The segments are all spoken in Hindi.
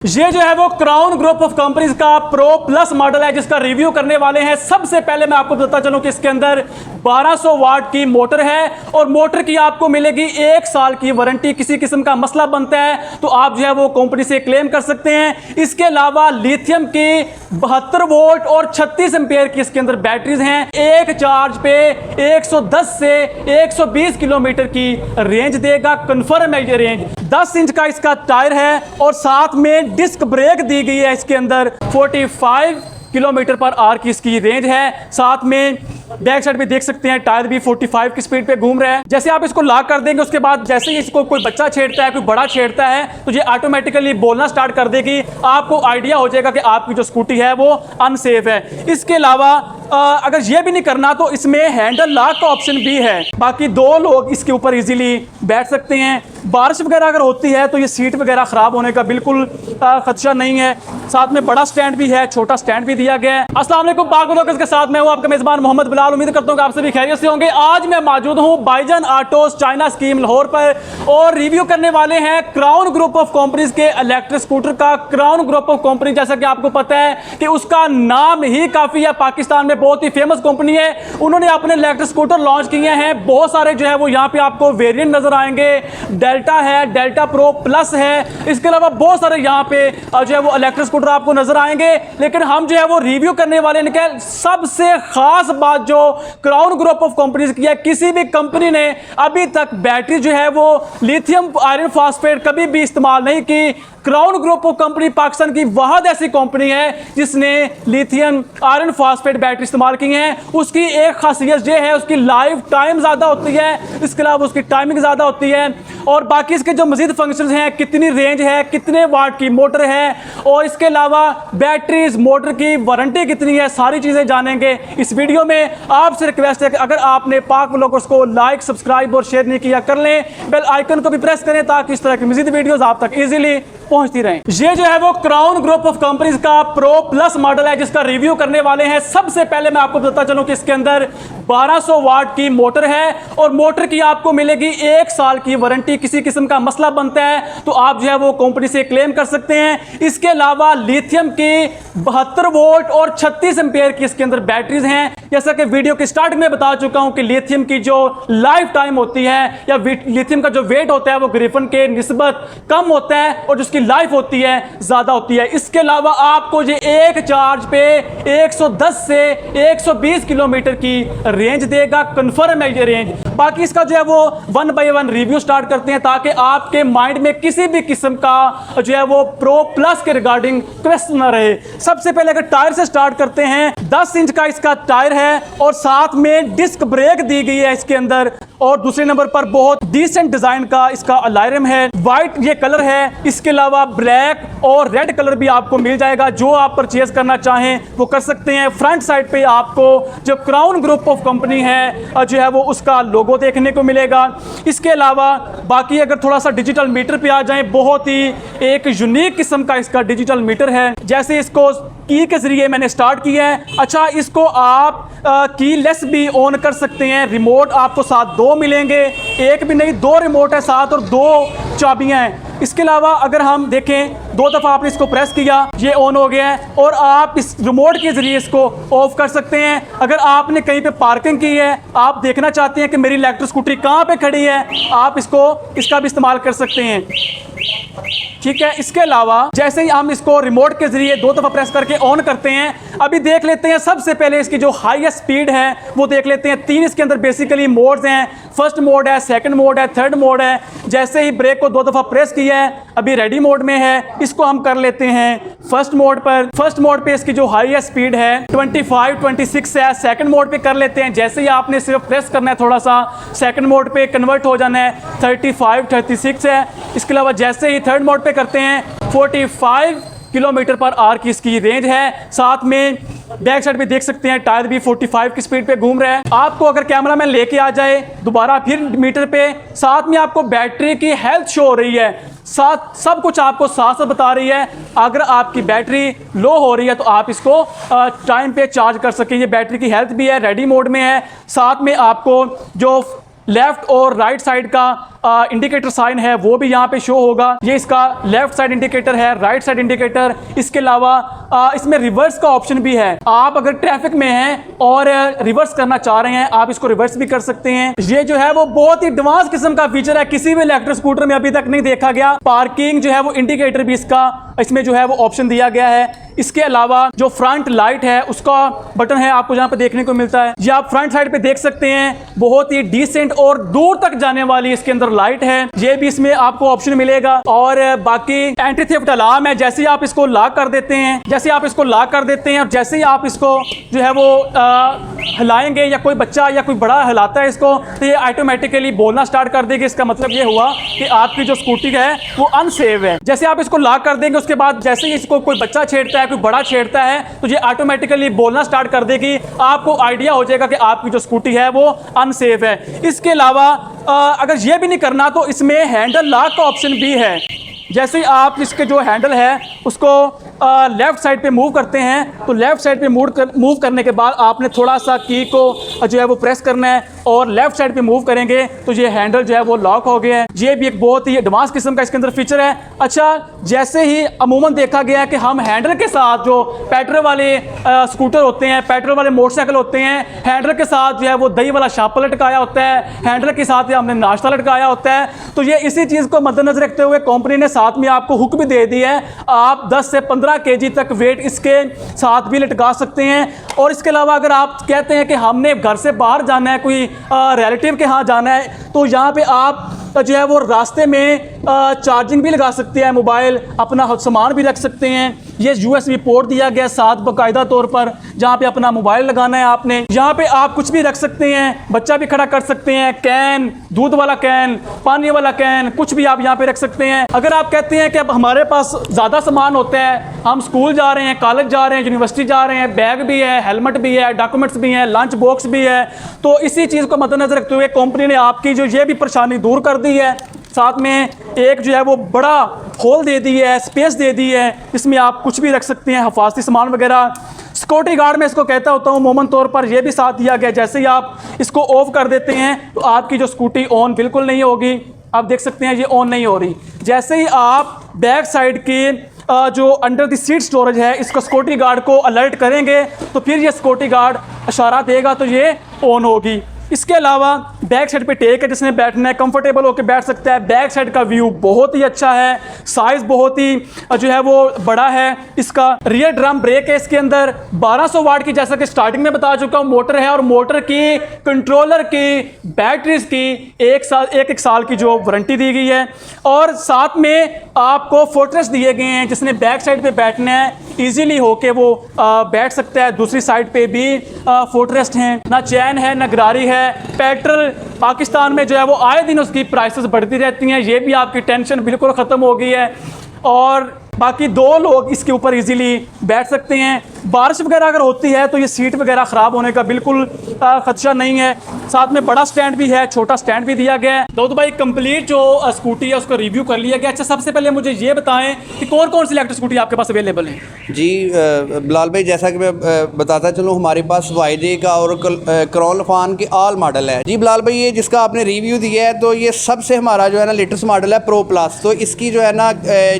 ये जो है वो क्राउन ग्रुप ऑफ कंपनीज का प्रो प्लस मॉडल है जिसका रिव्यू करने वाले हैं। सबसे पहले मैं आपको बताता चलूं कि इसके अंदर 1200 वाट की मोटर है और मोटर की आपको मिलेगी 1 साल की वारंटी। किसी किस्म का मसला बनता है तो आप जो है वो कंपनी से क्लेम कर सकते हैं। इसके अलावा लिथियम की 72 वोल्ट और 36 एम्पियर की इसके अंदर बैटरीज हैं। एक चार्ज पे 110 से 120 किलोमीटर की रेंज देगा। कंफर्म है ये रेंज। 10 इंच का इसका टायर है और साथ में डिस्क ब्रेक दी गई है। इसके अंदर 45 किलोमीटर पर आवर की इसकी रेंज है। साथ में बैक साइड पे देख सकते हैं टायर भी 45 की स्पीड पे घूम रहा है। जैसे आप इसको लॉक कर देंगे उसके बाद जैसे ही इसको कोई बच्चा छेड़ता है, कोई बड़ा छेड़ता है तो ये ऑटोमेटिकली बोलना स्टार्ट कर देगी। आपको आइडिया हो जाएगा कि आपकी जो स्कूटी है वो अनसेफ है। इसके अलावा अगर ये भी नहीं करना तो इसमें हैंडल लॉक का ऑप्शन भी है। बाकी 2 लोग इसके ऊपर इजीली बैठ सकते हैं। बारिश वगैरह अगर होती है तो ये सीट वगैरह ख़राब होने का बिल्कुल खदशा नहीं है। साथ में बड़ा स्टैंड भी है, छोटा स्टैंड भी दिया गया है। अस्सलाम वालेकुम पाक व्लॉगर्स के साथ मैं हूं आपका मेज़बान मोहम्मद बिलाल। उम्मीद करता हूं कि आप सभी खैरियत से होंगे। आज मैं मौजूद हूं बाईजान ऑटोज चाइना स्कीम लाहौर पर और रिव्यू करने वाले हैं क्राउन ग्रुप ऑफ कंपनीज के इलेक्ट्रिक स्कूटर का। क्राउन ग्रुप ऑफ कंपनी जैसा कि आपको पता है कि उसका नाम ही काफ़ी है। पाकिस्तान में बहुत ही फेमस कंपनी है। उन्होंने अपने इलेक्ट्रिक स्कूटर लॉन्च किए हैं। बहुत सारे जो है वो यहाँ पे आपको वेरिएंट नजर आएंगे। डेल्टा है, डेल्टा प्रो प्लस है। इसके अलावा बहुत सारे यहाँ पे जो है वो इलेक्ट्रिक स्कूटर आपको नजर आएंगे। लेकिन हम जो है वो रिव्यू करने वाले हैं सबसे खास बात जो क्राउन ग्रुप ऑफ कंपनीज की है। किसी भी कंपनी ने अभी तक बैटरी जो है वो लिथियम आयरन फॉस्फेट कभी भी इस्तेमाल नहीं की। Crown group of company Pakistan की वाहद ऐसी कंपनी है जिसने लिथियम आयरन फॉस्फेट बैटरी इस्तेमाल की है। उसकी एक खासियत यह है उसकी लाइफ टाइम ज़्यादा होती है। इसके अलावा उसकी टाइमिंग ज़्यादा होती है और बाकी इसके जो मजीद फंक्शंस हैं, कितनी रेंज है, कितने वाट की मोटर है और इसके अलावा बैटरीज मोटर की वारंटी कितनी है, सारी चीज़ें जानेंगे इस वीडियो में। आपसे रिक्वेस्ट है कि अगर आपने पाक व्लॉगर्स को लाइक, सब्सक्राइब और शेयर नहीं किया कर लें। बेल आइकन को भी प्रेस करें ताकि इस तरह की मजीद वीडियोज़ आप तक ईजिली पहुंचती रहें। ये जो है वो क्राउन ग्रुप ऑफ कंपनीज का प्रो प्लस मॉडल है जिसका रिव्यू करने वाले हैं। सबसे पहले मैं आपको बताता चलूं कि इसके अंदर 1200 वाट की मोटर है और मोटर की आपको मिलेगी 1 साल की वारंटी। किसी किस्म का मसला बनता है तो आप जो है वो कंपनी से क्लेम कर सकते हैं। इसके अलावा लिथियम की 72 वोल्ट और 36 एम्पियर की इसके अंदर बैटरीज हैं। जैसा कि वीडियो की स्टार्टिंग में बता चुका हूं कि लिथियम की जो लाइफ टाइम होती है या लिथियम का जो वेट होता है वो ग्रिफन के निस्बत कम होता है और जिसकी लाइफ होती है ज्यादा होती है। इसके अलावा आपको ये एक चार्ज पे 110 से 120 किलोमीटर की रेंज देगा। कंफर्म है ये रेंज। बाकी इसका जो है वो 1 बाय 1 रिव्यू स्टार्ट करते हैं ताकि आपके माइंड में किसी भी किस्म का जो है वो प्रो प्लस के रिगार्डिंग क्वेश्चन ना रहे। सबसे पहले अगर टायर से स्टार्ट करते हैं, 10 इंच का इसका टायर है और साथ में डिस्क ब्रेक दी गई है इसके अंदर। और दूसरे नंबर पर बहुत डिसेंट डिजाइन का इसका अलार्म है। व्हाइट ये कलर है। इसके अलावा ब्लैक और रेड कलर भी आपको मिल जाएगा। जो आप परचेज करना चाहें वो कर सकते हैं। फ्रंट साइड पे आपको जो क्राउन ग्रुप ऑफ कंपनी है जो है वो उसका लोगो देखने को मिलेगा। इसके अलावा बाकी अगर थोड़ा सा डिजिटल मीटर पे आ जाएं, बहुत ही एक यूनिक किस्म का इसका डिजिटल मीटर है। जैसे इसको की के जरिए मैंने स्टार्ट किया है। अच्छा, इसको आप की लेस भी ऑन कर सकते हैं। रिमोट आपको साथ 2 मिलेंगे, एक भी नहीं 2 रिमोट है साथ और 2 चाबियां हैं। इसके अलावा अगर हम देखें 2 दफ़ा आपने इसको प्रेस किया ये ऑन हो गया है और आप इस रिमोट के जरिए इसको ऑफ कर सकते हैं। अगर आपने कहीं पे पार्किंग की है, आप देखना चाहते हैं कि मेरी इलेक्ट्रिक स्कूटी कहाँ पे खड़ी है, आप इसका भी इस्तेमाल कर सकते हैं। ठीक है। इसके अलावा जैसे ही हम इसको रिमोट के जरिए 2 दफ़ा प्रेस करके ऑन करते हैं, अभी देख लेते हैं सबसे पहले इसकी जो हाईएस्ट स्पीड है वो देख लेते हैं। 3 इसके अंदर बेसिकली मोड्स हैं। फर्स्ट मोड है, सेकंड मोड है, थर्ड मोड है। जैसे ही ब्रेक को 2 दफ़ा प्रेस किया है, अभी रेडी मोड में है, इसको हम कर लेते हैं फर्स्ट मोड पर। फर्स्ट मोड पे इसकी जो हाईएस्ट स्पीड है 25-26 है। सेकंड मोड पे कर लेते हैं। जैसे ही आपने सिर्फ प्रेस करना है थोड़ा सा, सेकंड मोड पे कन्वर्ट हो जाना है, 35-36 है। इसके अलावा जैसे ही थर्ड मोड पे करते हैं 45 किलोमीटर पर आवर की इसकी रेंज है। साथ में बैक साइड पे देख सकते हैं टायर भी 45 की स्पीड पे घूम रहा है। आपको अगर कैमरा मैन लेके आ जाए दोबारा फिर मीटर पे, साथ में आपको बैटरी की हेल्थ शो हो रही है। साथ सब कुछ आपको साथ साथ बता रही है। अगर आपकी बैटरी लो हो रही है तो आप इसको टाइम पे चार्ज कर सकें। ये बैटरी की हेल्थ भी है, रेडी मोड में है। साथ में आपको जो लेफ्ट और राइट साइड का इंडिकेटर साइन है वो भी यहाँ पे शो होगा। ये इसका लेफ्ट साइड इंडिकेटर है, राइट साइड इंडिकेटर। इसके अलावा इसमें रिवर्स का ऑप्शन भी है। आप अगर ट्रैफिक में हैं और रिवर्स करना चाह रहे हैं, आप इसको रिवर्स भी कर सकते हैं। ये जो है वो बहुत ही एडवांस किस्म का फीचर है, किसी भी इलेक्ट्रिक स्कूटर में अभी तक नहीं देखा गया। पार्किंग जो है वो इंडिकेटर भी इसका इसमें जो है वो ऑप्शन दिया गया है। इसके अलावा जो फ्रंट लाइट है उसका बटन है, आपको जहां पे देखने को मिलता है। ये आप फ्रंट साइड पे देख सकते हैं, बहुत ही डिसेंट और दूर तक जाने वाली इसके अंदर लाइट है। ये भी इसमें आपको ऑप्शन मिलेगा। और बाकी एंटी थेफ्ट अलार्म है। जैसे ही आप इसको लॉक कर देते हैं, और जैसे ही आप इसको जो है वो हिलाएंगे या कोई बच्चा या कोई बड़ा हिलाता है इसको, तो ये ऑटोमेटिकली बोलना स्टार्ट कर देगी। इसका मतलब ये हुआ कि आपकी जो स्कूटी है वो अनसेफ है। जैसे आप इसको लॉक कर देंगे, उसके बाद जैसे ही इसको कोई बच्चा छेड़ता है, कोई बड़ा छेड़ता है, तो ये ऑटोमेटिकली बोलना स्टार्ट कर देगी। आपको आइडिया हो जाएगा कि आपकी जो स्कूटी है वो अनसेफ है। इसके अलावा अगर ये भी नहीं करना तो इसमें हैंडल लॉक का ऑप्शन भी है। जैसे ही आप इसके जो हैंडल है उसको लेफ़्ट साइड पे मूव करते हैं, तो लेफ़्ट साइड पे मूव करने के बाद आपने थोड़ा सा की को जो है वो प्रेस करना है और लेफ़्ट साइड पे मूव करेंगे तो ये हैंडल जो है वो लॉक हो गया है। ये भी एक बहुत ही एडवांस किस्म का इसके अंदर फीचर है। अच्छा, जैसे ही अमूमन देखा गया है कि हम हैंडल के साथ जो पेट्रोल वाले स्कूटर होते हैं, पेट्रोल वाले मोटरसाइकिल होते हैं, हैंडल के साथ जो है वो दही वाला शापर लटकाया होता है, हैंडल के साथ हमने नाश्ता लटकाया होता है। तो ये इसी चीज़ को मद्देनजर रखते हुए कंपनी ने साथ में आपको हुक भी दे दी है। आप 10 से 15 केजी तक वेट इसके साथ भी लटका सकते हैं। और इसके अलावा अगर आप कहते हैं कि हमने घर से बाहर जाना है, कोई रिलेटिव के यहाँ जाना है, तो यहाँ पे आप जो है वो रास्ते में चार्जिंग भी लगा सकते हैं, मोबाइल अपना सामान भी रख सकते हैं। ये USB पोर्ट दिया गया साथ बाकायदा तौर पर, जहाँ पे अपना मोबाइल लगाना है आपने। यहाँ पे आप कुछ भी रख सकते हैं, बच्चा भी खड़ा कर सकते हैं, कैन, दूध वाला कैन, पानी वाला कैन, कुछ भी आप यहाँ पे रख सकते हैं। अगर आप कहते हैं कि अब हमारे पास ज़्यादा सामान होता है, हम स्कूल जा रहे हैं, कॉलेज जा रहे हैं, यूनिवर्सिटी जा रहे हैं, बैग भी है, हेलमेट भी है, डॉक्यूमेंट्स भी हैं, लंच बॉक्स भी है, तो इसी चीज़ को मद्देनजर रखते हुए कंपनी ने आपकी जो ये भी परेशानी दूर कर दी है। साथ में एक जो है वो बड़ा होल दे दी है, स्पेस दे दी है, इसमें आप कुछ भी रख सकते हैं, हिफाजती सामान वगैरह। सिक्योरिटी गार्ड में इसको कहता होता हूँ मोमन तौर पर, यह भी साथ दिया गया। जैसे ही आप इसको ऑफ कर देते हैं तो आपकी जो स्कूटी ऑन बिल्कुल नहीं होगी। आप देख सकते हैं ये ऑन नहीं हो रही। जैसे ही आप बैक साइड की जो अंडर द सीट स्टोरेज है, इसको सिक्योरिटी गार्ड को अलर्ट करेंगे तो फिर ये सिक्योरिटी गार्ड इशारा देगा तो ये ऑन होगी। इसके अलावा बैक साइड पे टेक है, जिसने बैठना है कंफर्टेबल होकर बैठ सकता है। बैक साइड का व्यू बहुत ही अच्छा है, साइज़ बहुत ही जो है वो बड़ा है। इसका रियर ड्रम ब्रेक है, इसके अंदर 1200 वाट की, जैसा कि स्टार्टिंग में बता चुका हूँ, मोटर है। और मोटर की, कंट्रोलर की, बैटरीज की एक साल की जो वारंटी दी गई है। और साथ में आपको फुटरेस्ट दिए गए हैं, जिसने बैक साइड पे बैठना है ईजिली होके वो बैठ सकता है। दूसरी साइड पे भी फुटरेस्ट हैं। ना चैन है ना गरारी है। पेट्रोल पाकिस्तान में जो है वो आए दिन उसकी प्राइसेस बढ़ती रहती हैं, ये भी आपकी टेंशन बिल्कुल ख़त्म हो गई है। और बाकी 2 लोग इसके ऊपर इजीली बैठ सकते हैं। बारिश वगैरह अगर होती है तो ये सीट वगैरह ख़राब होने का बिल्कुल खदशा नहीं है। साथ में बड़ा स्टैंड भी है, छोटा स्टैंड भी दिया गया है। दाऊद भाई, कंप्लीट जो स्कूटी है उसको रिव्यू कर लिया गया। अच्छा, सबसे पहले मुझे ये बताएं कि कौन कौन सी इलेक्ट्रिक स्कूटी आपके पास अवेलेबल है? जी बिलाल भाई, जैसा कि मैं बताता चलूँ, हमारे पास YJ का और क्रॉल फान के ऑल मॉडल है। जी बिलाल भाई, ये जिसका आपने रिव्यू दिया है तो ये सबसे हमारा जो है ना लेटेस्ट मॉडल है प्रो प्लस। तो इसकी जो है ना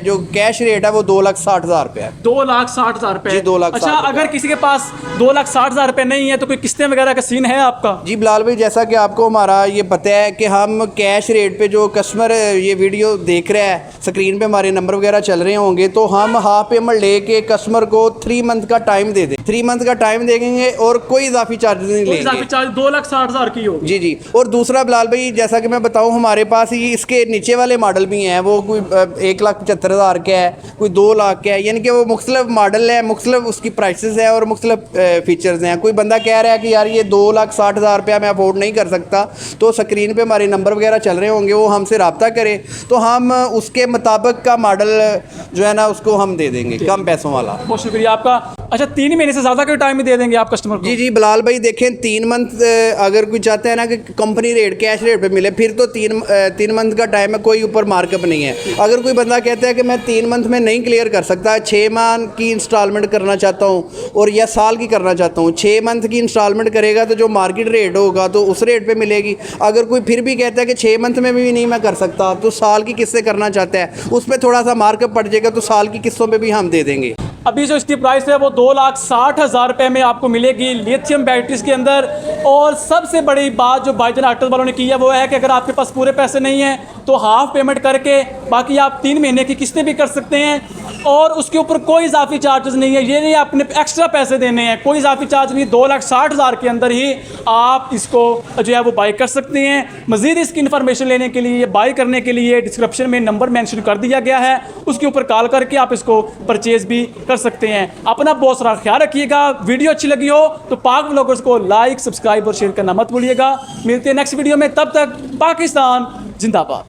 जो कैश रेट है वो 2,60,000 रुपये है। 2,60,000 रुपये? जी 2,60,000। अच्छा, अगर किसी के पास 2,60,000 रुपये नहीं है तो कोई किस्तें वगैरह का सीन है आपका? जी बिलाल भाई, जैसा कि आपको हमारा ये पता है कि हम कैश रेट पे, जो कस्टमर ये वीडियो देख रहा है, स्क्रीन पे हमारे नंबर वगैरह चल रहे होंगे, तो हम हाफ पेमेंट लेके कस्टमर को 3 मंथ का टाइम दे दें। 3 मंथ का टाइम देंगे और कोई इजाफी चार्ज नहीं लेंगे। इजाफी चार्ज 2,60,000 की हो? जी जी। और दूसरा बिलाल भाई, जैसा कि मैं बताऊं, हमारे पास ये इसके नीचे वाले मॉडल भी हैं। वो कोई 1,75,000 का है, कोई 2 लाख का है, यानी कि वो मुख्तलिफ मॉडल है, मुख्तलिफ उसकी प्राइसेस है और मुख्तलिफ फीचर्स हैं। कोई बंदा कह रहा है कि यार ये 2,60,000 रुपया मैं अफोर्ड नहीं कर सकता, तो स्क्रीन पे हमारे नंबर वगैरह चल रहे होंगे, वो हमसे रब्ता करे तो हम उसके मुताबिक का मॉडल जो है ना उसको हम दे देंगे, कम पैसों वाला। बहुत शुक्रिया आपका। अच्छा, 3 महीने से ज़्यादा का टाइम ही दे देंगे आप कस्टमर को? जी जी बिलाल भाई, देखें 3 मंथ अगर कोई चाहता है ना कि कंपनी रेट, कैश रेट पे मिले, फिर तो 3 मंथ का टाइम है, कोई ऊपर मार्कअप नहीं है। अगर कोई बंदा कहता है कि मैं 3 मंथ में नहीं क्लियर कर सकता। 6 माह की इंस्टॉलमेंट करना चाहता हूँ और या साल की करना चाहता हूँ। 6 मंथ की इंस्टॉलमेंट करेगा तो जो मार्केट रेट होगा तो उस रेट पे मिलेगी। अगर कोई फिर भी कहता है कि 6 मंथ में भी नहीं मैं कर सकता, तो साल की किस्तें करना चाहता है, उस पर थोड़ा सा मार्कअप पड़ जाएगा, तो साल की किस्तों पर भी हम दे देंगे। अभी जो इसकी प्राइस है वो 2,60,000 रुपये में आपको मिलेगी लिथियम बैटरीज के अंदर। और सबसे बड़ी बात जो भाईजान ऑटो वालों ने की है वो है कि अगर आपके पास पूरे पैसे नहीं हैं तो हाफ पेमेंट करके बाकी आप 3 महीने की किस्तें भी कर सकते हैं, और उसके ऊपर कोई इजाफी चार्जेस नहीं है। ये नहीं आपने एक्स्ट्रा पैसे देने हैं, कोई इजाफी चार्ज नहीं। 2,60,000 के अंदर ही आप इसको जो है वो बाई कर सकते हैं। मज़ीद इसकी इन्फॉर्मेशन लेने के लिए, बाई करने के लिए डिस्क्रिप्शन में नंबर मेंशन कर दिया गया है, उसके ऊपर कॉल करके आप इसको परचेज़ भी कर सकते हैं। अपना बहुत सारा ख्याल रखिएगा। वीडियो अच्छी लगी हो तो पाक व्लॉगर्स को लाइक, सब्सक्राइब और शेयर करना मत भूलिएगा। मिलते हैं नेक्स्ट वीडियो में, तब तक पाकिस्तान जिंदाबाद।